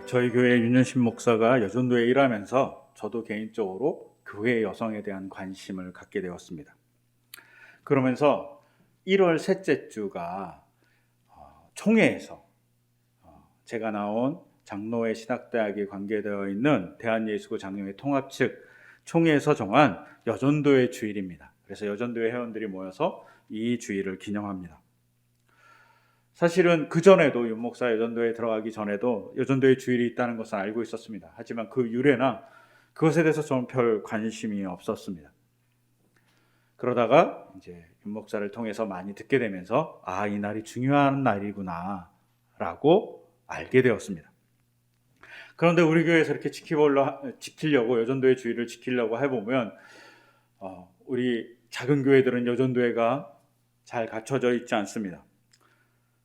저희 교회 윤현신 목사가 여전도에 일하면서 저도 개인적으로 교회 여성에 대한 관심을 갖게 되었습니다. 그러면서 1월 셋째 주가 총회에서 제가 나온 장로회 신학대학에 관계되어 있는 대한예수교 장로회 통합 측 총회에서 정한 여전도의 주일입니다. 그래서 여전도회 회원들이 모여서 이 주일을 기념합니다. 사실은 그전에도 윤 목사 여전도에 들어가기 전에도 여전도의 주일이 있다는 것은 알고 있었습니다. 하지만 그 유래나 그것에 대해서 저는 별 관심이 없었습니다. 그러다가 이제 윤 목사를 통해서 많이 듣게 되면서 이 날이 중요한 날이구나 라고 알게 되었습니다. 그런데 우리 교회에서 이렇게 지키려고 여전도의 주일을 지키려고 해보면 우리 작은 교회들은 여전도회가 잘 갖춰져 있지 않습니다.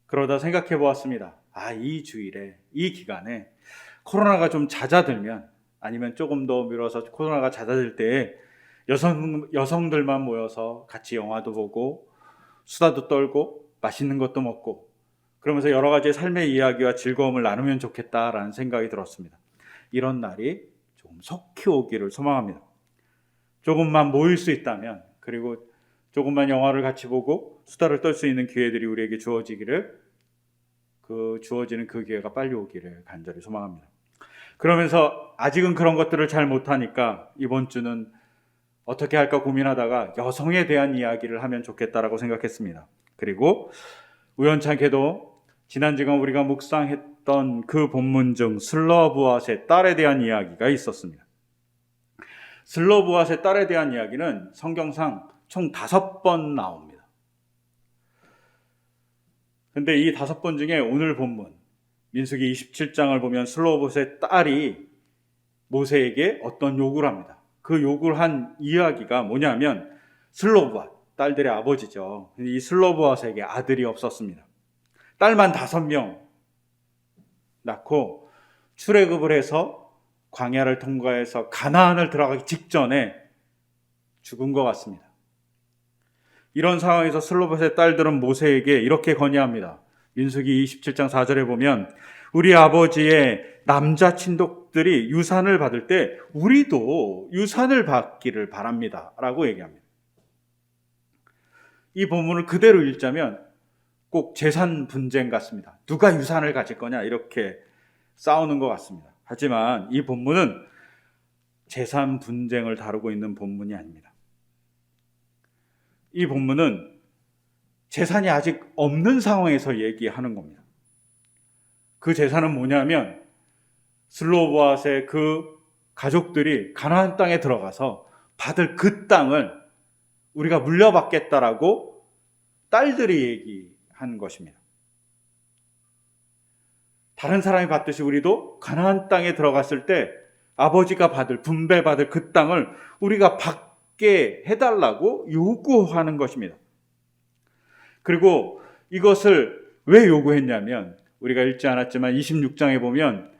그러다 생각해 보았습니다. 이 주일에, 이 기간에 코로나가 좀 잦아들면, 아니면 조금 더 미뤄서 코로나가 잦아들 때에 여성들만 모여서 같이 영화도 보고 수다도 떨고 맛있는 것도 먹고 그러면서 여러 가지 삶의 이야기와 즐거움을 나누면 좋겠다라는 생각이 들었습니다. 이런 날이 조금 속히 오기를 소망합니다. 조금만 모일 수 있다면, 그리고 조금만 영화를 같이 보고 수다를 떨 수 있는 기회들이 우리에게 주어지는 그 기회가 빨리 오기를 간절히 소망합니다. 그러면서 아직은 그런 것들을 잘 못하니까 이번 주는 어떻게 할까 고민하다가 여성에 대한 이야기를 하면 좋겠다라고 생각했습니다. 그리고 우연찮게도 지난 시간 우리가 묵상했던 그 본문 중 슬러브앗의 딸에 대한 이야기가 있었습니다. 슬러브앗의 딸에 대한 이야기는 성경상 총 5번 나옵니다. 근데 이 5번 중에 오늘 본문 민수기 27장을 보면 슬러브앗의 딸이 모세에게 어떤 요구를 합니다. 그 요구를 한 이야기가 뭐냐면 슬러브앗, 딸들의 아버지죠. 이 슬러브앗에게 아들이 없었습니다. 딸만 5명 낳고 출애굽을 해서 광야를 통과해서 가나안을 들어가기 직전에 죽은 것 같습니다. 이런 상황에서 슬로봇의 딸들은 모세에게 이렇게 건의합니다. 민수기 27장 4절에 보면 우리 아버지의 남자 친독들이 유산을 받을 때 우리도 유산을 받기를 바랍니다 라고 얘기합니다. 이 본문을 그대로 읽자면 꼭 재산 분쟁 같습니다. 누가 유산을 가질 거냐 이렇게 싸우는 것 같습니다. 하지만 이 본문은 재산 분쟁을 다루고 있는 본문이 아닙니다. 이 본문은 재산이 아직 없는 상황에서 얘기하는 겁니다. 그 재산은 뭐냐면 슬로보앗의 그 가족들이 가나안 땅에 들어가서 받을 그 땅을 우리가 물려받겠다라고 딸들이 얘기한 것입니다. 다른 사람이 받듯이 우리도 가나안 땅에 들어갔을 때 아버지가 분배받을 그 땅을 우리가 받게 해달라고 요구하는 것입니다. 그리고 이것을 왜 요구했냐면 우리가 읽지 않았지만 26장에 보면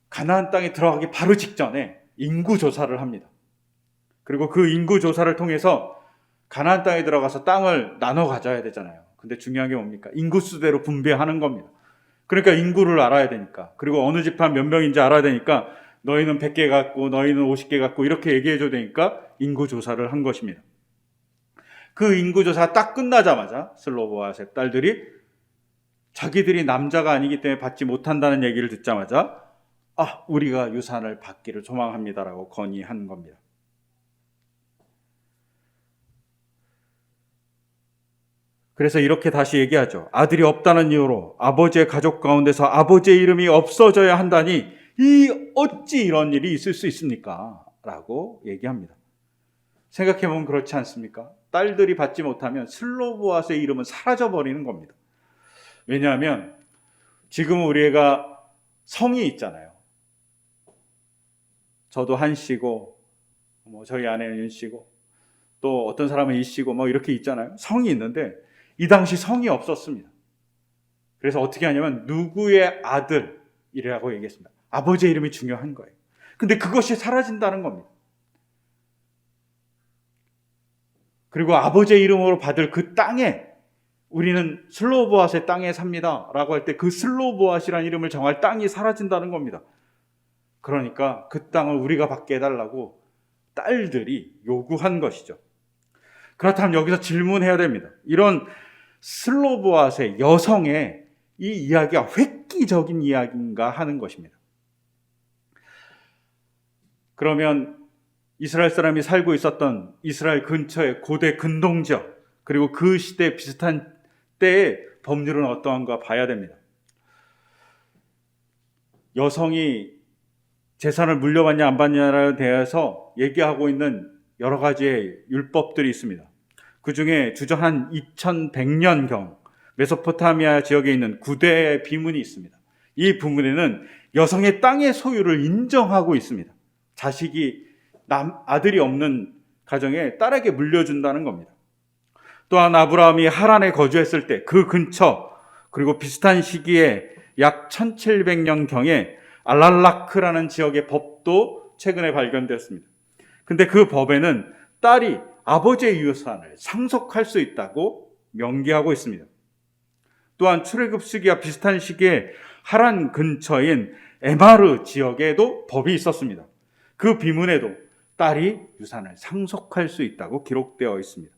가나안 땅에 들어가기 바로 직전에 인구조사를 합니다. 그리고 그 인구조사를 통해서 가나안 땅에 들어가서 땅을 나눠 가져야 되잖아요. 근데 중요한 게 뭡니까? 인구수대로 분배하는 겁니다. 그러니까 인구를 알아야 되니까, 그리고 어느 집안 몇 명인지 알아야 되니까 너희는 100개 갖고 너희는 50개 갖고 이렇게 얘기해줘야 되니까 인구조사를 한 것입니다. 그 인구조사 딱 끝나자마자 슬로보앗의 딸들이 자기들이 남자가 아니기 때문에 받지 못한다는 얘기를 듣자마자 우리가 유산을 받기를 소망합니다라고 건의한 겁니다. 그래서 이렇게 다시 얘기하죠. 아들이 없다는 이유로 아버지의 가족 가운데서 아버지의 이름이 없어져야 한다니 어찌 이런 일이 있을 수 있습니까? 라고 얘기합니다. 생각해보면 그렇지 않습니까? 딸들이 받지 못하면 슬로보앗의 이름은 사라져버리는 겁니다. 왜냐하면 지금 우리가 성이 있잖아요. 저도 한 씨고 저희 아내는 윤 씨고 또 어떤 사람은 이 씨고 이렇게 있잖아요. 성이 있는데 이 당시 성이 없었습니다. 그래서 어떻게 하냐면 누구의 아들이라고 얘기했습니다. 아버지의 이름이 중요한 거예요. 근데 그것이 사라진다는 겁니다. 그리고 아버지의 이름으로 받을 그 땅에 우리는 슬로보앗의 땅에 삽니다 라고 할 때 그 슬로보앗이라는 이름을 정할 땅이 사라진다는 겁니다. 그러니까 그 땅을 우리가 받게 해달라고 딸들이 요구한 것이죠. 그렇다면 여기서 질문해야 됩니다. 이런 슬로보앗의 여성의 이 이야기가 획기적인 이야기인가 하는 것입니다. 그러면 이스라엘 사람이 살고 있었던 이스라엘 근처의 고대 근동지역, 그리고 그 시대 비슷한 때의 법률은 어떠한가 봐야 됩니다. 여성이 재산을 물려받냐 안 받냐에 대해서 얘기하고 있는 여러 가지의 율법들이 있습니다. 그 중에 주전 한 2100년경 메소포타미아 지역에 있는 구대의 비문이 있습니다. 이 부문에는 여성의 땅의 소유를 인정하고 있습니다. 자식이 아들이 없는 가정에 딸에게 물려준다는 겁니다. 또한 아브라함이 하란에 거주했을 때 그 근처, 그리고 비슷한 시기에 약 1700년경에 알랄라크라는 지역의 법도 최근에 발견되었습니다. 근데 그 법에는 딸이 아버지의 유산을 상속할 수 있다고 명기하고 있습니다. 또한 출애굽 시기와 비슷한 시기에 하란 근처인 에마르 지역에도 법이 있었습니다. 그 비문에도 딸이 유산을 상속할 수 있다고 기록되어 있습니다.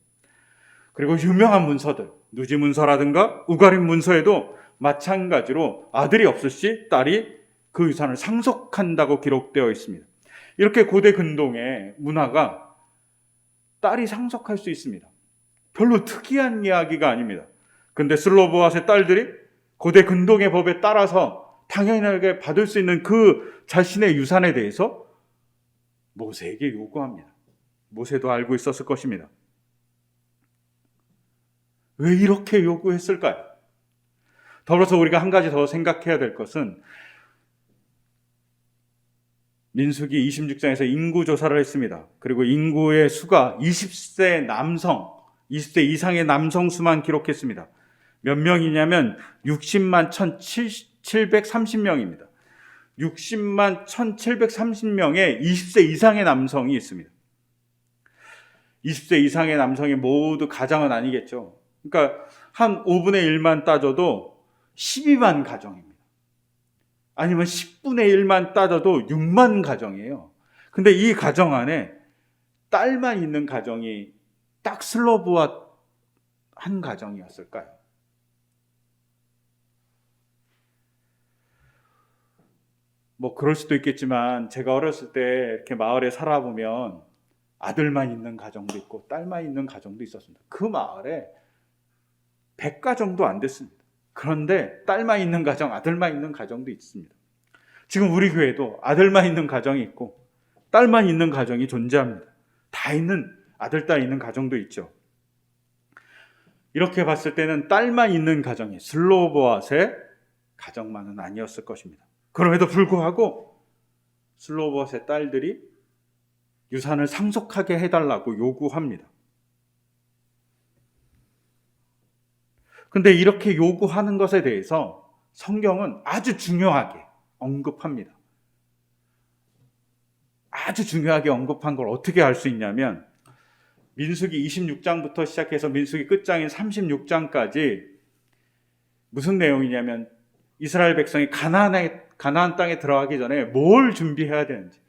그리고 유명한 문서들, 누지 문서라든가 우가림 문서에도 마찬가지로 아들이 없을 시 딸이 그 유산을 상속한다고 기록되어 있습니다. 이렇게 고대 근동의 문화가 딸이 상속할 수 있습니다. 별로 특이한 이야기가 아닙니다. 근데 슬로보앗의 딸들이 고대 근동의 법에 따라서 당연하게 받을 수 있는 그 자신의 유산에 대해서 모세에게 요구합니다. 모세도 알고 있었을 것입니다. 왜 이렇게 요구했을까요? 더불어서 우리가 한 가지 더 생각해야 될 것은 민수기 26장에서 인구 조사를 했습니다. 그리고 인구의 수가 20세 남성, 20세 이상의 남성 수만 기록했습니다. 몇 명이냐면 60만 1,730명입니다. 60만 1,730명의 20세 이상의 남성이 있습니다. 20세 이상의 남성이 모두 가장은 아니겠죠. 그러니까 한 5분의 1만 따져도 12만 가정입니다. 아니면 10분의 1만 따져도 6만 가정이에요. 근데 이 가정 안에 딸만 있는 가정이 딱 슬로브와 한 가정이었을까요? 뭐 그럴 수도 있겠지만 제가 어렸을 때 이렇게 마을에 살아보면 아들만 있는 가정도 있고 딸만 있는 가정도 있었습니다. 그 마을에 100가정도 안 됐습니다. 그런데 딸만 있는 가정, 아들만 있는 가정도 있습니다. 지금 우리 교회도 아들만 있는 가정이 있고 딸만 있는 가정이 존재합니다. 다 있는 아들, 딸 있는 가정도 있죠. 이렇게 봤을 때는 딸만 있는 가정이 슬로보앗의 가정만은 아니었을 것입니다. 그럼에도 불구하고 슬로보앗의 딸들이 유산을 상속하게 해달라고 요구합니다. 근데 이렇게 요구하는 것에 대해서 성경은 아주 중요하게 언급합니다. 아주 중요하게 언급한 걸 어떻게 알 수 있냐면 민수기 26장부터 시작해서 민수기 끝장인 36장까지 무슨 내용이냐면 이스라엘 백성이 가나안 땅에 들어가기 전에 뭘 준비해야 되는지,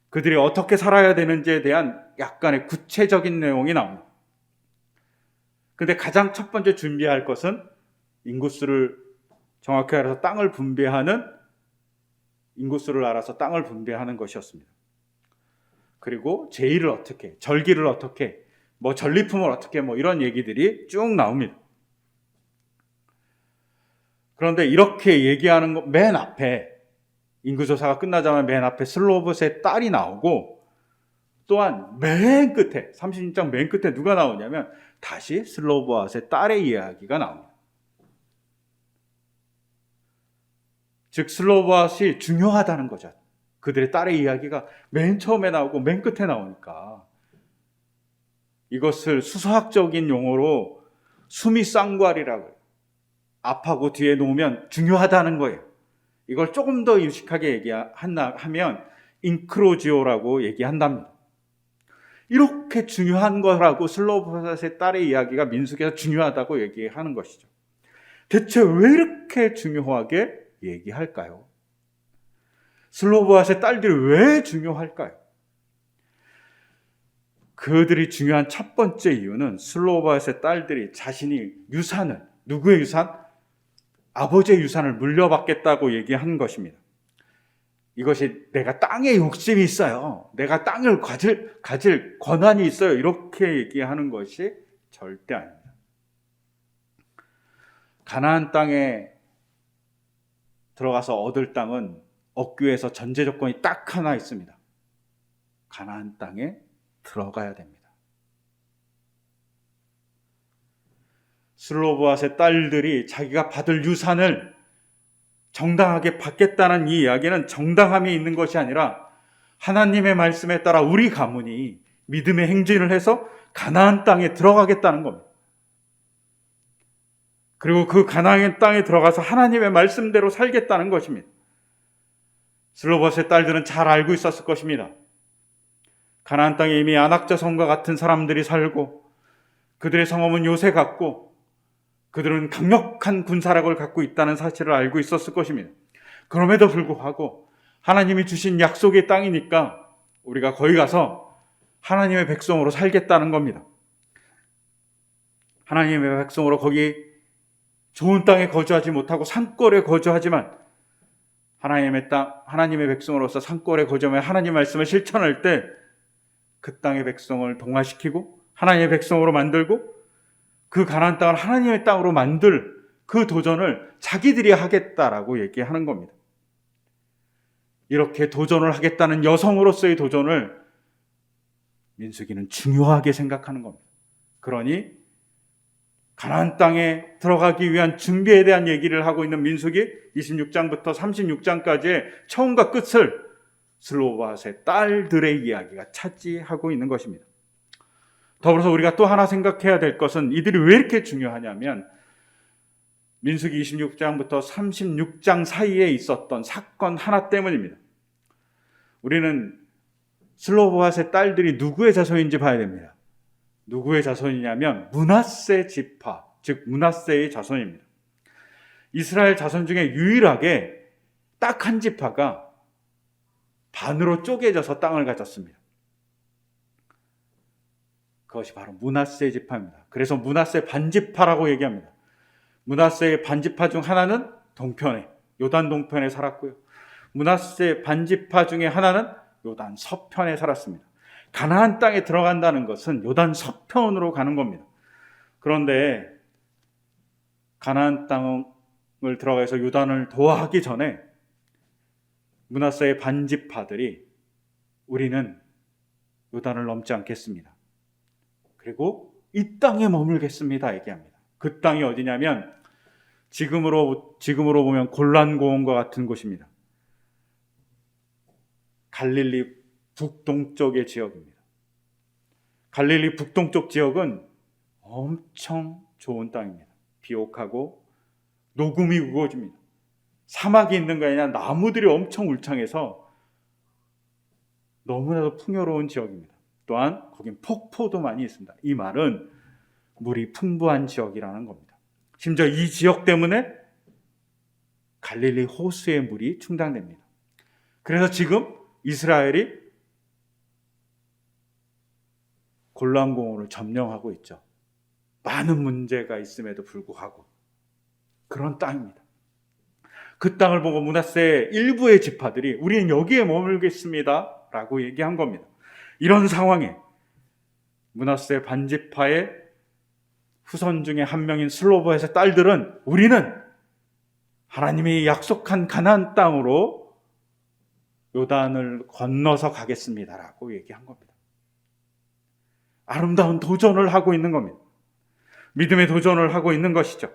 그들이 어떻게 살아야 되는지에 대한 약간의 구체적인 내용이 나옵니다. 근데 가장 첫 번째 준비할 것은 인구수를 정확히 알아서 땅을 분배하는, 인구수를 알아서 땅을 분배하는 것이었습니다. 그리고 제의를 어떻게, 절기를 어떻게, 뭐 전리품을 어떻게, 뭐 이런 얘기들이 쭉 나옵니다. 그런데 이렇게 얘기하는 것 맨 앞에, 인구조사가 끝나자마자 맨 앞에 슬로봇의 딸이 나오고, 또한 맨 끝에 36장 맨 끝에 누가 나오냐면 다시 슬로보앗의 딸의 이야기가 나옵니다. 즉 슬로보앗이 중요하다는 거죠. 그들의 딸의 이야기가 맨 처음에 나오고 맨 끝에 나오니까 이것을 수사학적인 용어로 수미쌍괄이라고 해요. 앞하고 뒤에 놓으면 중요하다는 거예요. 이걸 조금 더 유식하게 얘기하면 인크로지오라고 얘기한답니다. 이렇게 중요한 거라고 슬로보앗의 딸의 이야기가 민수기에서 중요하다고 얘기하는 것이죠. 대체 왜 이렇게 중요하게 얘기할까요? 슬로보앗의 딸들이 왜 중요할까요? 그들이 중요한 첫 번째 이유는 슬로보앗의 딸들이 자신이 유산을, 누구의 유산? 아버지의 유산을 물려받겠다고 얘기한 것입니다. 이것이 내가 땅에 욕심이 있어요, 내가 땅을 가질 권한이 있어요, 이렇게 얘기하는 것이 절대 아닙니다. 가나안 땅에 들어가서 얻을 땅은 얻기 위해서 전제 조건이 딱 하나 있습니다. 가나안 땅에 들어가야 됩니다. 슬로보앗의 딸들이 자기가 받을 유산을 정당하게 받겠다는 이 이야기는 정당함이 있는 것이 아니라 하나님의 말씀에 따라 우리 가문이 믿음의 행진을 해서 가나안 땅에 들어가겠다는 겁니다. 그리고 그 가나안 땅에 들어가서 하나님의 말씀대로 살겠다는 것입니다. 슬로보앗의 딸들은 잘 알고 있었을 것입니다. 가나안 땅에 이미 안악자손과 같은 사람들이 살고 그들의 성읍은 요새 같고 그들은 강력한 군사력을 갖고 있다는 사실을 알고 있었을 것입니다. 그럼에도 불구하고 하나님이 주신 약속의 땅이니까 우리가 거기 가서 하나님의 백성으로 살겠다는 겁니다. 하나님의 백성으로 거기 좋은 땅에 거주하지 못하고 산골에 거주하지만 하나님의 땅, 하나님의 백성으로서 산골에 거주하며 하나님의 말씀을 실천할 때 그 땅의 백성을 동화시키고 하나님의 백성으로 만들고 그 가나안 땅을 하나님의 땅으로 만들 그 도전을 자기들이 하겠다라고 얘기하는 겁니다. 이렇게 도전을 하겠다는 여성으로서의 도전을 민수기는 중요하게 생각하는 겁니다. 그러니 가나안 땅에 들어가기 위한 준비에 대한 얘기를 하고 있는 민수기 26장부터 36장까지의 처음과 끝을 슬로보앗의 딸들의 이야기가 차지하고 있는 것입니다. 더불어서 우리가 또 하나 생각해야 될 것은 이들이 왜 이렇게 중요하냐면 민수기 26장부터 36장 사이에 있었던 사건 하나 때문입니다. 우리는 슬로보앗의 딸들이 누구의 자손인지 봐야 됩니다. 누구의 자손이냐면 므낫세 지파, 즉 므낫세의 자손입니다. 이스라엘 자손 중에 유일하게 딱 한 지파가 반으로 쪼개져서 땅을 가졌습니다. 그것이 바로 므낫세 지파입니다. 그래서 므낫세 반지파라고 얘기합니다. 므낫세의 반지파 중 하나는 동편에, 요단 동편에 살았고요. 므낫세 반지파 중에 하나는 요단 서편에 살았습니다. 가나안 땅에 들어간다는 것은 요단 서편으로 가는 겁니다. 그런데 가나안 땅을 들어가서 요단을 도하기 전에 므낫세의 반지파들이 우리는 요단을 넘지 않겠습니다. 그리고 이 땅에 머물겠습니다 얘기합니다. 그 땅이 어디냐면 지금으로 보면 골란고원과 같은 곳입니다. 갈릴리 북동쪽의 지역입니다. 갈릴리 북동쪽 지역은 엄청 좋은 땅입니다. 비옥하고 녹음이 우거집니다. 사막이 있는 거 아니라 나무들이 엄청 울창해서 너무나도 풍요로운 지역입니다. 또한 거긴 폭포도 많이 있습니다. 이 말은 물이 풍부한 지역이라는 겁니다. 심지어 이 지역 때문에 갈릴리 호수의 물이 충당됩니다. 그래서 지금 이스라엘이 골란공원을 점령하고 있죠. 많은 문제가 있음에도 불구하고 그런 땅입니다. 그 땅을 보고 므낫세 일부의 지파들이 우리는 여기에 머물겠습니다 라고 얘기한 겁니다. 이런 상황에 므낫세 반지파의 후손 중에 한 명인 슬로보앗의 딸들은 우리는 하나님이 약속한 가나안 땅으로 요단을 건너서 가겠습니다 라고 얘기한 겁니다. 아름다운 도전을 하고 있는 겁니다. 믿음의 도전을 하고 있는 것이죠.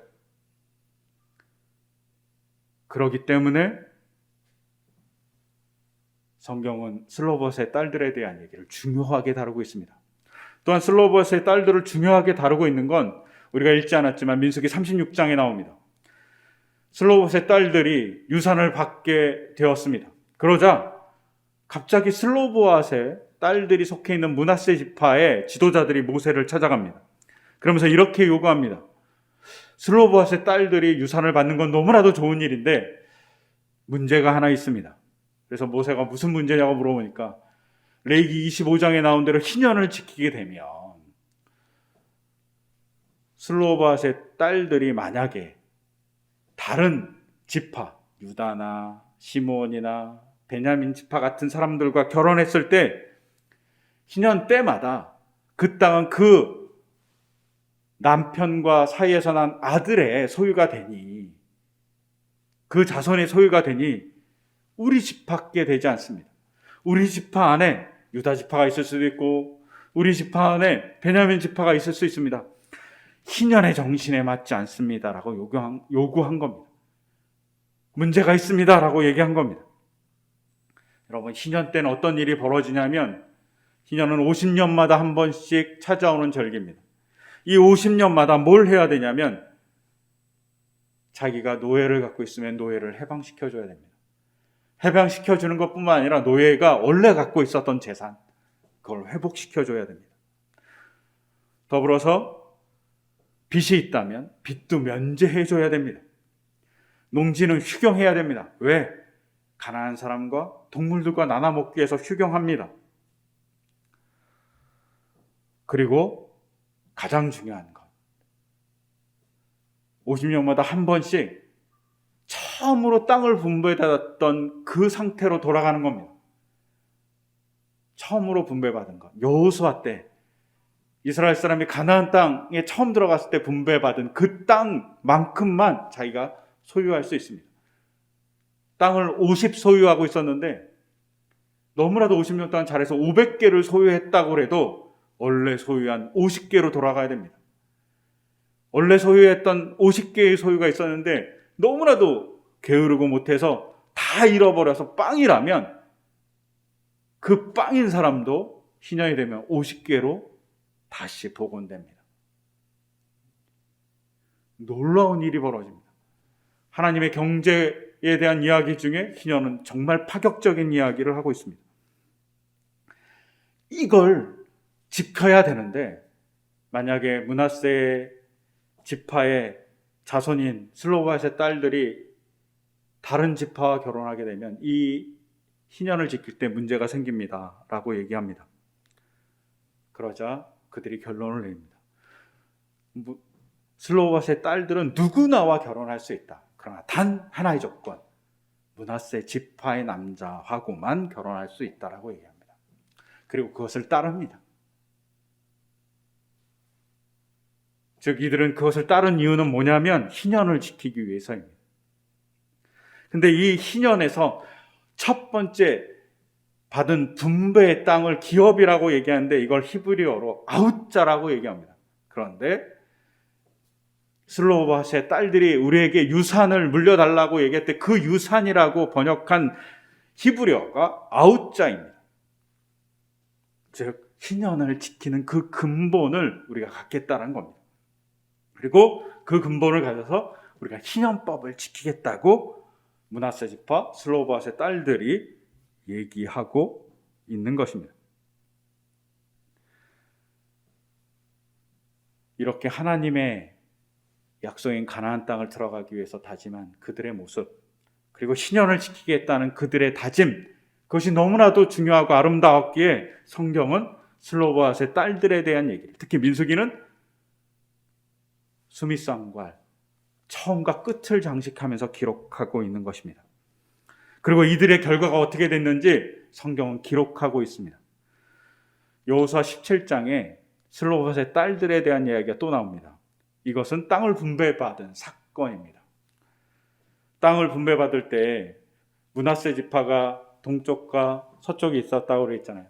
그렇기 때문에 성경은 슬로보앗의 딸들에 대한 얘기를 중요하게 다루고 있습니다. 또한 슬로보앗의 딸들을 중요하게 다루고 있는 건 우리가 읽지 않았지만 민수기 36장에 나옵니다. 슬로보앗의 딸들이 유산을 받게 되었습니다. 그러자 갑자기 슬로보앗의 딸들이 속해 있는 므낫세 지파의 지도자들이 모세를 찾아갑니다. 그러면서 이렇게 요구합니다. 슬로보앗의 딸들이 유산을 받는 건 너무나도 좋은 일인데 문제가 하나 있습니다. 그래서 모세가 무슨 문제냐고 물어보니까 레위기 25장에 나온 대로 희년을 지키게 되면 슬로보앗의 딸들이 만약에 다른 지파, 유다나 시므온이나 베냐민 지파 같은 사람들과 결혼했을 때 희년 때마다 그 땅은 그 남편과 사이에서 난 아들의 소유가 되니, 그 자손의 소유가 되니 우리 지파께 되지 않습니다. 우리 지파 안에 유다 지파가 있을 수도 있고 우리 지파 안에 베냐민 지파가 있을 수 있습니다. 희년의 정신에 맞지 않습니다라고 요구한 겁니다. 문제가 있습니다라고 얘기한 겁니다. 여러분, 희년 때는 어떤 일이 벌어지냐면 희년은 50년마다 한 번씩 찾아오는 절기입니다. 이 50년마다 뭘 해야 되냐면 자기가 노예를 갖고 있으면 노예를 해방시켜줘야 됩니다. 해방시켜주는 것뿐만 아니라 노예가 원래 갖고 있었던 재산, 그걸 회복시켜줘야 됩니다. 더불어서 빚이 있다면 빚도 면제해줘야 됩니다. 농지는 휴경해야 됩니다. 왜? 가난한 사람과 동물들과 나눠 먹기 위해서 휴경합니다. 그리고 가장 중요한 것, 50년마다 한 번씩 처음으로 땅을 분배받았던 그 상태로 돌아가는 겁니다. 처음으로 분배받은 것. 여호수아 때 이스라엘 사람이 가나안 땅에 처음 들어갔을 때 분배받은 그 땅만큼만 자기가 소유할 수 있습니다. 땅을 50 소유하고 있었는데 너무나도 50년 동안 잘해서 500개를 소유했다고 해도 원래 소유한 50개로 돌아가야 됩니다. 원래 소유했던 50개의 소유가 있었는데 너무나도 게으르고 못해서 다 잃어버려서 빵이라면 그 빵인 사람도 희년이 되면 50개로 다시 복원됩니다. 놀라운 일이 벌어집니다. 하나님의 경제에 대한 이야기 중에 희년은 정말 파격적인 이야기를 하고 있습니다. 이걸 지켜야 되는데 만약에 므낫세 지파의 자손인 슬로보앗의 딸들이 다른 지파와 결혼하게 되면 이 희년을 지킬 때 문제가 생깁니다 라고 얘기합니다. 그러자 그들이 결론을 내립니다. 슬로보앗의 딸들은 누구나와 결혼할 수 있다. 그러나 단 하나의 조건, 므낫세 지파의 남자하고만 결혼할 수 있다라고 얘기합니다. 그리고 그것을 따릅니다. 즉 이들은 그것을 따른 이유는 뭐냐면 희년을 지키기 위해서입니다. 근데 이 희년에서 첫 번째 받은 분배의 땅을 기업이라고 얘기하는데 이걸 히브리어로 아웃자라고 얘기합니다. 그런데 슬로보앗의 딸들이 우리에게 유산을 물려달라고 얘기할 때 그 유산이라고 번역한 히브리어가 아웃자입니다. 즉 희년을 지키는 그 근본을 우리가 갖겠다는 겁니다. 그리고 그 근본을 가져서 우리가 희년법을 지키겠다고 므낫세 지파 슬로보앗의 딸들이 얘기하고 있는 것입니다. 이렇게 하나님의 약속인 가나안 땅을 들어가기 위해서 다짐한 그들의 모습, 그리고 희년을 지키겠다는 그들의 다짐, 그것이 너무나도 중요하고 아름다웠기에 성경은 슬로보앗의 딸들에 대한 얘기를, 특히 민수기는 수미상관, 처음과 끝을 장식하면서 기록하고 있는 것입니다. 그리고 이들의 결과가 어떻게 됐는지 성경은 기록하고 있습니다. 여호수아 17장에 슬로보앗의 딸들에 대한 이야기가 또 나옵니다. 이것은 땅을 분배받은 사건입니다. 땅을 분배받을 때 므낫세 지파가 동쪽과 서쪽에 있었다고 그랬잖아요.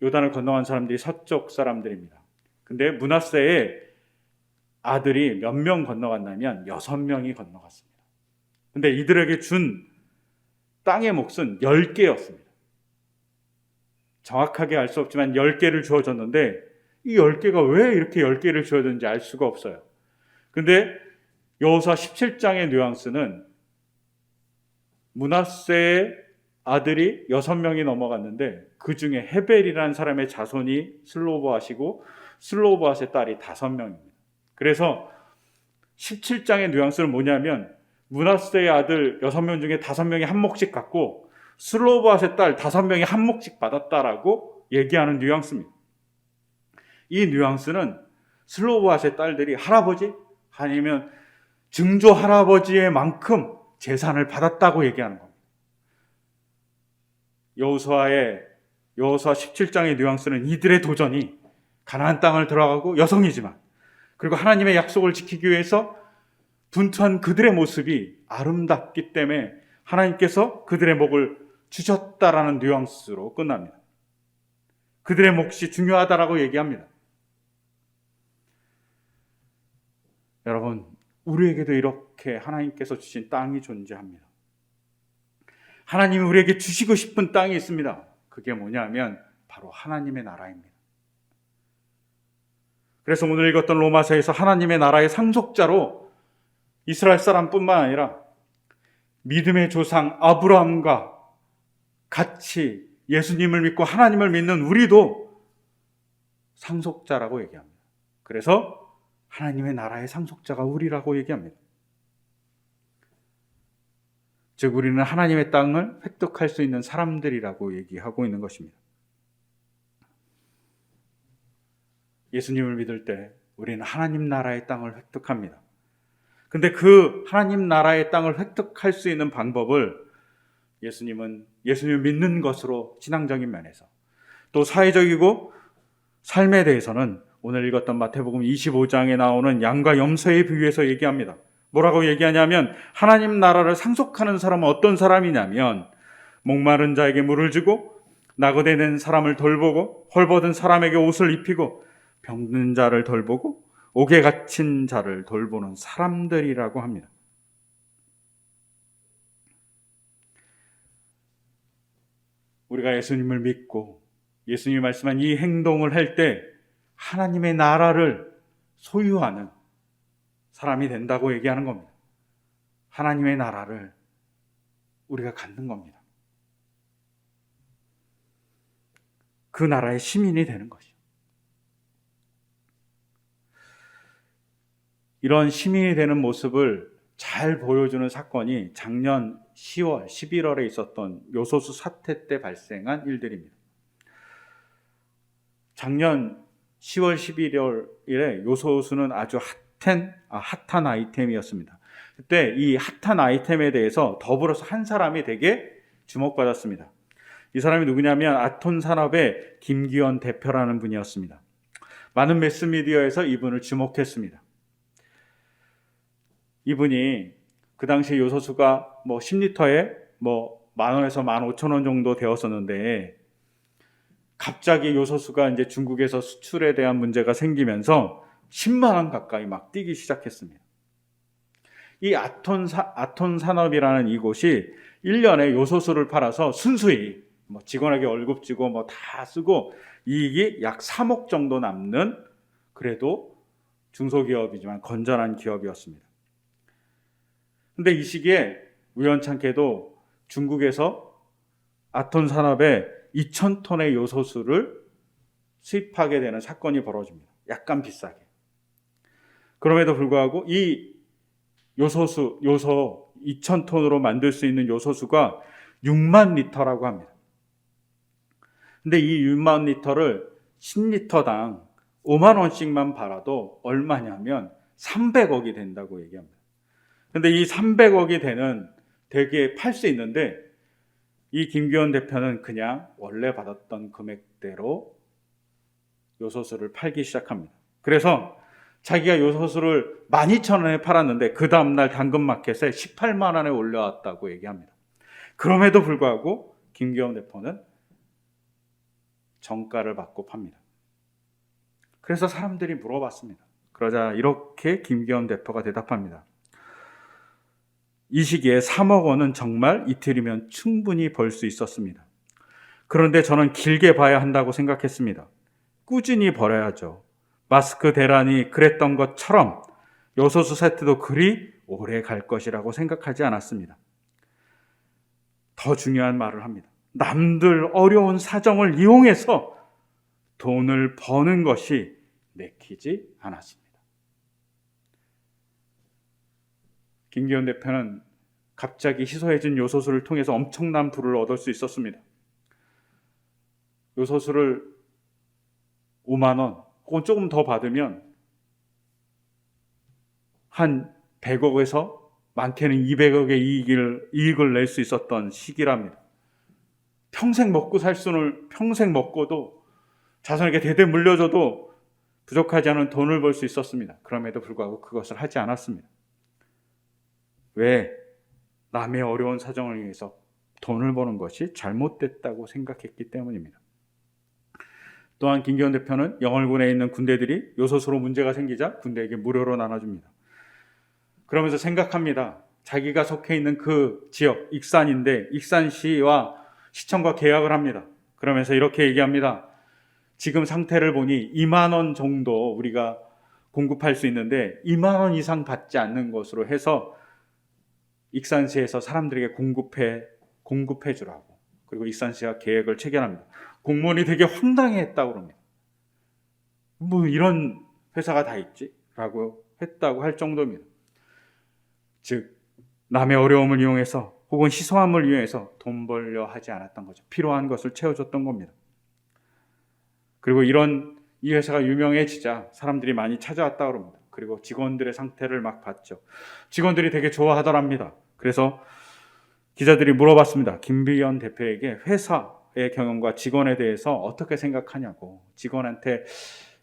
요단을 건너간 사람들이 서쪽 사람들입니다. 근데 므낫세의 아들이 몇 명 건너갔냐면 6명이 건너갔습니다. 근데 이들에게 준 땅의 몫은 10개였습니다. 정확하게 알 수 없지만 10개를 주어졌는데 이 10개가 왜 이렇게 10개를 주어졌는지 알 수가 없어요. 근데 여호수아 17장의 뉘앙스는 므낫세의 아들이 6명이 넘어갔는데 그 중에 헤벨이라는 사람의 자손이 슬로보앗이고 슬로보앗의 딸이 5명입니다. 그래서 17장의 뉘앙스는 뭐냐면 므낫세의 아들 6명 중에 5명이 한 몫씩 갖고 슬로보앗의 딸 5명이 한 몫씩 받았다라고 얘기하는 뉘앙스입니다. 이 뉘앙스는 슬로보앗의 딸들이 할아버지 아니면 증조 할아버지의 만큼 재산을 받았다고 얘기하는 겁니다. 여호수아 17장의 뉘앙스는 이들의 도전이 가나안 땅을 들어가고 여성이지만 그리고 하나님의 약속을 지키기 위해서 분투한 그들의 모습이 아름답기 때문에 하나님께서 그들의 목을 주셨다라는 뉘앙스로 끝납니다. 그들의 몫이 중요하다라고 얘기합니다. 여러분, 우리에게도 이렇게 하나님께서 주신 땅이 존재합니다. 하나님이 우리에게 주시고 싶은 땅이 있습니다. 그게 뭐냐면 바로 하나님의 나라입니다. 그래서 오늘 읽었던 로마서에서 하나님의 나라의 상속자로 이스라엘 사람뿐만 아니라 믿음의 조상 아브라함과 같이 예수님을 믿고 하나님을 믿는 우리도 상속자라고 얘기합니다. 그래서 하나님의 나라의 상속자가 우리라고 얘기합니다. 즉 우리는 하나님의 땅을 획득할 수 있는 사람들이라고 얘기하고 있는 것입니다. 예수님을 믿을 때 우리는 하나님 나라의 땅을 획득합니다. 근데 그 하나님 나라의 땅을 획득할 수 있는 방법을 예수님을 믿는 것으로 신앙적인 면에서 또 사회적이고 삶에 대해서는 오늘 읽었던 마태복음 25장에 나오는 양과 염소에 비유해서 얘기합니다. 뭐라고 얘기하냐면 하나님 나라를 상속하는 사람은 어떤 사람이냐면 목마른 자에게 물을 주고 나그네된 사람을 돌보고 헐벗은 사람에게 옷을 입히고 병든 자를 돌보고 옥에 갇힌 자를 돌보는 사람들이라고 합니다. 우리가 예수님을 믿고 예수님이 말씀한 이 행동을 할 때 하나님의 나라를 소유하는 사람이 된다고 얘기하는 겁니다. 하나님의 나라를 우리가 갖는 겁니다. 그 나라의 시민이 되는 것이죠. 이런 시민이 되는 모습을 잘 보여주는 사건이 작년 10월, 11월에 있었던 요소수 사태 때 발생한 일들입니다. 작년 10월, 11월에 요소수는 아주 핫한 아이템이었습니다. 그때 이 핫한 아이템에 대해서 더불어서 한 사람이 되게 주목받았습니다. 이 사람이 누구냐면 아톤산업의 김기현 대표라는 분이었습니다. 많은 매스미디어에서 이분을 주목했습니다. 이분이 그 당시에 요소수가 10리터에 10,000원에서 15,000원 정도 되었었는데 갑자기 요소수가 이제 중국에서 수출에 대한 문제가 생기면서 10만 원 가까이 막 뛰기 시작했습니다. 이 아톤 산업이라는 이곳이 1년에 요소수를 팔아서 순수히 직원에게 월급 주고 다 쓰고 이익이 약 3억 정도 남는 그래도 중소기업이지만 건전한 기업이었습니다. 근데 이 시기에 우연찮게도 중국에서 아톤 산업에 2,000톤의 요소수를 수입하게 되는 사건이 벌어집니다. 약간 비싸게. 그럼에도 불구하고 이 요소 2,000톤으로 만들 수 있는 요소수가 6만 리터라고 합니다. 근데 이 6만 리터를 10리터당 5만 원씩만 팔아도 얼마냐면 300억이 된다고 얘기합니다. 근데 이 300억이 되게 팔 수 있는데 이 김기현 대표는 그냥 원래 받았던 금액대로 요소수를 팔기 시작합니다. 그래서 자기가 요소수를 12,000원에 팔았는데 그 다음날 당근마켓에 18만 원에 올려왔다고 얘기합니다. 그럼에도 불구하고 김기현 대표는 정가를 받고 팝니다. 그래서 사람들이 물어봤습니다. 그러자 이렇게 김기현 대표가 대답합니다. 이 시기에 3억 원은 정말 이틀이면 충분히 벌 수 있었습니다. 그런데 저는 길게 봐야 한다고 생각했습니다. 꾸준히 벌어야죠. 마스크 대란이 그랬던 것처럼 요소수 세트도 그리 오래 갈 것이라고 생각하지 않았습니다. 더 중요한 말을 합니다. 남들 어려운 사정을 이용해서 돈을 버는 것이 내키지 않았습니다. 김기현 대표는 갑자기 희소해진 요소수를 통해서 엄청난 부를 얻을 수 있었습니다. 요소수를 5만 원 혹은 조금 더 받으면 한 100억에서 많게는 200억의 이익을 낼 수 있었던 시기랍니다. 평생 먹고 살 수는 평생 먹고도 자손에게 대대 물려줘도 부족하지 않은 돈을 벌 수 있었습니다. 그럼에도 불구하고 그것을 하지 않았습니다. 왜? 남의 어려운 사정을 위해서 돈을 버는 것이 잘못됐다고 생각했기 때문입니다. 또한 김기현 대표는 영월군에 있는 군대들이 요소수로 문제가 생기자 군대에게 무료로 나눠줍니다. 그러면서 생각합니다. 자기가 속해 있는 그 지역, 익산인데 익산시와 시청과 계약을 합니다. 그러면서 이렇게 얘기합니다. 지금 상태를 보니 2만 원 정도 우리가 공급할 수 있는데 2만 원 이상 받지 않는 것으로 해서 익산시에서 사람들에게 공급해 주라고. 그리고 익산시가 계획을 체결합니다. 공무원이 되게 황당해했다고 합니다. 뭐 이런 회사가 다 있지? 라고 했다고 할 정도입니다. 즉 남의 어려움을 이용해서 혹은 희소함을 이용해서 돈 벌려 하지 않았던 거죠. 필요한 것을 채워줬던 겁니다. 그리고 이 회사가 유명해지자 사람들이 많이 찾아왔다고 합니다. 그리고 직원들의 상태를 막 봤죠. 직원들이 되게 좋아하더랍니다. 그래서 기자들이 물어봤습니다. 김기현 대표에게 회사의 경영과 직원에 대해서 어떻게 생각하냐고. 직원한테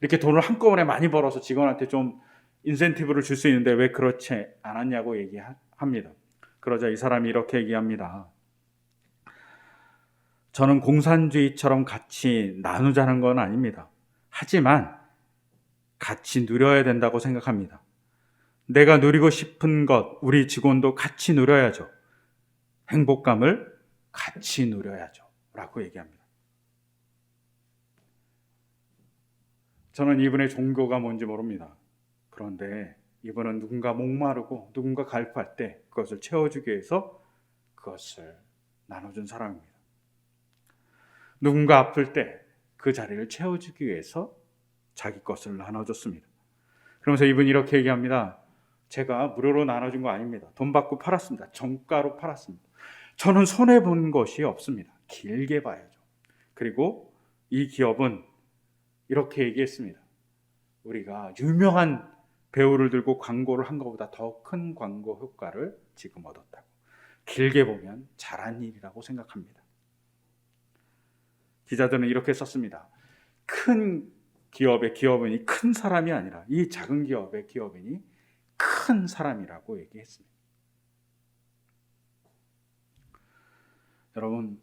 이렇게 돈을 한꺼번에 많이 벌어서 직원한테 좀 인센티브를 줄 수 있는데 왜 그렇지 않았냐고 얘기합니다. 그러자 이 사람이 이렇게 얘기합니다. 저는 공산주의처럼 같이 나누자는 건 아닙니다. 하지만 같이 누려야 된다고 생각합니다. 내가 누리고 싶은 것, 우리 직원도 같이 누려야죠. 행복감을 같이 누려야죠. 라고 얘기합니다. 저는 이분의 종교가 뭔지 모릅니다. 그런데 이분은 누군가 목마르고 누군가 갈급할 때 그것을 채워주기 위해서 그것을 나눠준 사람입니다. 누군가 아플 때 그 자리를 채워주기 위해서 자기 것을 나눠줬습니다. 그러면서 이분이 이렇게 얘기합니다. 제가 무료로 나눠준 거 아닙니다. 돈 받고 팔았습니다. 정가로 팔았습니다. 저는 손해본 것이 없습니다. 길게 봐야죠. 그리고 이 기업은 이렇게 얘기했습니다. 우리가 유명한 배우를 들고 광고를 한 것보다 더 큰 광고 효과를 지금 얻었다고. 길게 보면 잘한 일이라고 생각합니다. 기자들은 이렇게 썼습니다. 큰 기업의 기업인이 큰 사람이 아니라 이 작은 기업의 기업인이 큰 사람이라고 얘기했습니다. 여러분,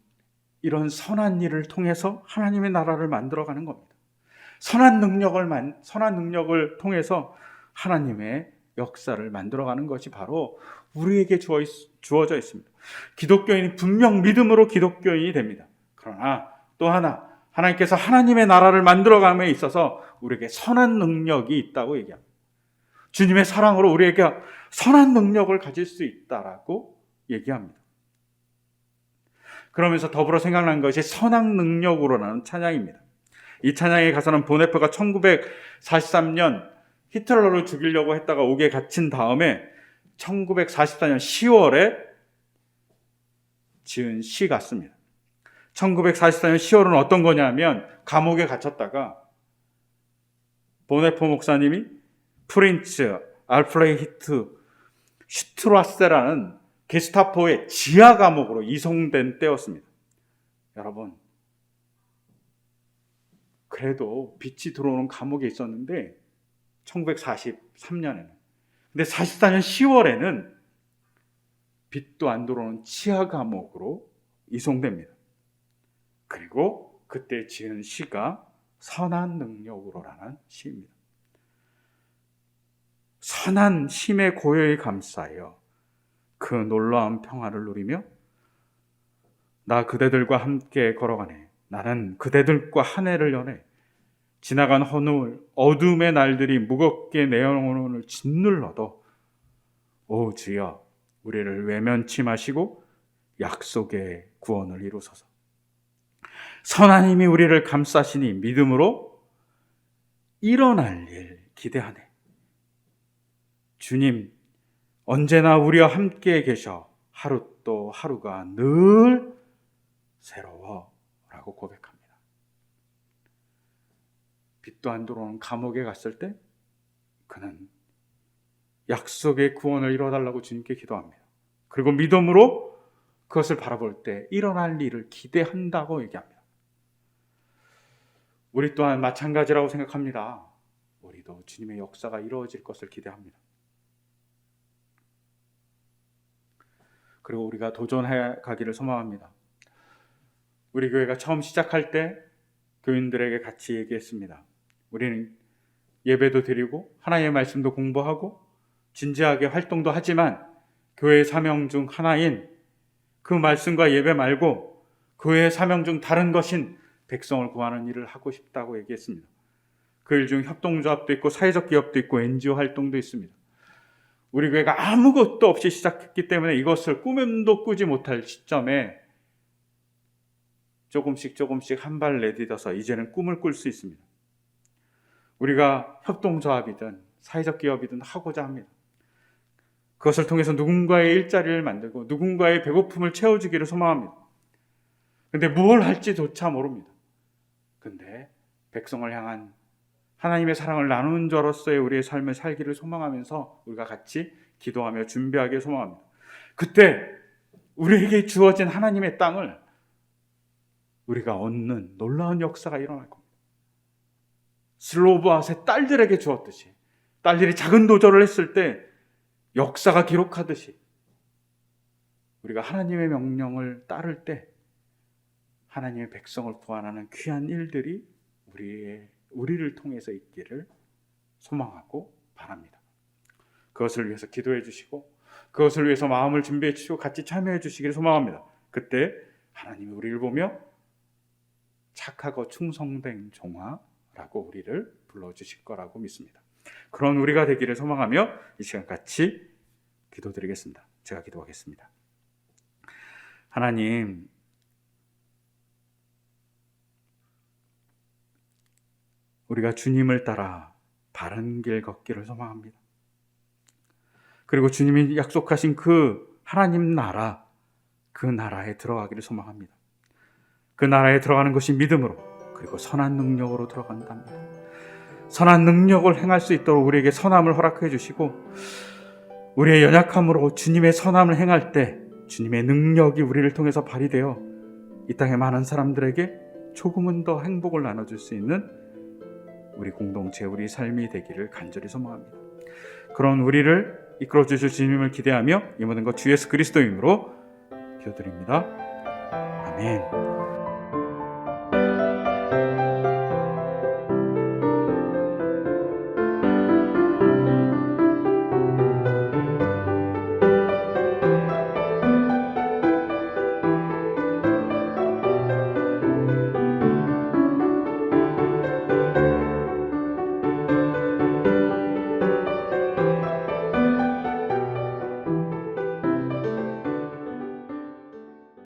이런 선한 일을 통해서 하나님의 나라를 만들어가는 겁니다. 선한 능력을 통해서 하나님의 역사를 만들어가는 것이 바로 우리에게 주어져 있습니다. 기독교인이 분명 믿음으로 기독교인이 됩니다. 그러나 또 하나, 하나님께서 하나님의 나라를 만들어감에 있어서 우리에게 선한 능력이 있다고 얘기합니다. 주님의 사랑으로 우리에게 선한 능력을 가질 수 있다라고 얘기합니다. 그러면서 더불어 생각난 것이 선한 능력으로라는 찬양입니다. 이 찬양의 가사는 보네프가 1943년 히틀러를 죽이려고 했다가 옥에 갇힌 다음에 1944년 10월에 지은 시 같습니다. 1944년 10월은 어떤 거냐면 감옥에 갇혔다가 보네프 목사님이 프린츠 알프레히트 슈트라세라는 게스타포의 지하 감옥으로 이송된 때였습니다. 여러분, 그래도 빛이 들어오는 감옥에 있었는데 1943년에는. 근데 44년 10월에는 빛도 안 들어오는 지하 감옥으로 이송됩니다. 그리고 그때 지은 시가 선한 능력으로라는 시입니다. 선한 힘의 고요히 감싸여 그 놀라운 평화를 누리며 나 그대들과 함께 걸어가네. 나는 그대들과 한 해를 여네. 지나간 어둠의 날들이 무겁게 내 영혼을 짓눌러도 오 주여 우리를 외면치 마시고 약속의 구원을 이루소서. 선한 힘이 우리를 감싸시니 믿음으로 일어날 일 기대하네. 주님, 언제나 우리와 함께 계셔 하루 또 하루가 늘 새로워라고 고백합니다. 빛도 안 들어오는 감옥에 갔을 때 그는 약속의 구원을 이뤄달라고 주님께 기도합니다. 그리고 믿음으로 그것을 바라볼 때 일어날 일을 기대한다고 얘기합니다. 우리 또한 마찬가지라고 생각합니다. 우리도 주님의 역사가 이루어질 것을 기대합니다. 그리고 우리가 도전해 가기를 소망합니다. 우리 교회가 처음 시작할 때 교인들에게 같이 얘기했습니다. 우리는 예배도 드리고 하나님의 말씀도 공부하고 진지하게 활동도 하지만 교회의 사명 중 하나인 그 말씀과 예배 말고 교회의 사명 중 다른 것인 백성을 구하는 일을 하고 싶다고 얘기했습니다. 그 일 중 협동조합도 있고 사회적 기업도 있고 NGO 활동도 있습니다. 우리 교회가 아무것도 없이 시작했기 때문에 이것을 꿈도 꾸지 못할 시점에 조금씩 한 발 내딛어서 이제는 꿈을 꿀 수 있습니다. 우리가 협동조합이든 사회적 기업이든 하고자 합니다. 그것을 통해서 누군가의 일자리를 만들고 누군가의 배고픔을 채워주기를 소망합니다. 근데 뭘 할지조차 모릅니다. 근데 백성을 향한 하나님의 사랑을 나누는 자로서의 우리의 삶을 살기를 소망하면서 우리가 같이 기도하며 준비하기를 소망합니다. 그때 우리에게 주어진 하나님의 땅을 우리가 얻는 놀라운 역사가 일어날 겁니다. 슬로브앗의 딸들에게 주었듯이 딸들이 작은 도전을 했을 때 역사가 기록하듯이 우리가 하나님의 명령을 따를 때 하나님의 백성을 구원하는 귀한 일들이 우리를 통해서 있기를 소망하고 바랍니다. 그것을 위해서 기도해 주시고 그것을 위해서 마음을 준비해 주시고 같이 참여해 주시기를 소망합니다. 그때 하나님이 우리를 보며 착하고 충성된 종아라고 우리를 불러주실 거라고 믿습니다. 그런 우리가 되기를 소망하며 이 시간 같이 기도드리겠습니다. 제가 기도하겠습니다. 하나님, 우리가 주님을 따라 바른 길 걷기를 소망합니다. 그리고 주님이 약속하신 그 하나님 나라, 그 나라에 들어가기를 소망합니다. 그 나라에 들어가는 것이 믿음으로 그리고 선한 능력으로 들어간답니다. 선한 능력을 행할 수 있도록 우리에게 선함을 허락해 주시고 우리의 연약함으로 주님의 선함을 행할 때 주님의 능력이 우리를 통해서 발휘되어 이 땅의 많은 사람들에게 조금은 더 행복을 나눠줄 수 있는 우리 공동체, 우리 삶이 되기를 간절히 소망합니다. 그런 우리를 이끌어 주실 주님을 기대하며 이 모든 것 주 예수 그리스도 이름으로 기도드립니다. 아멘.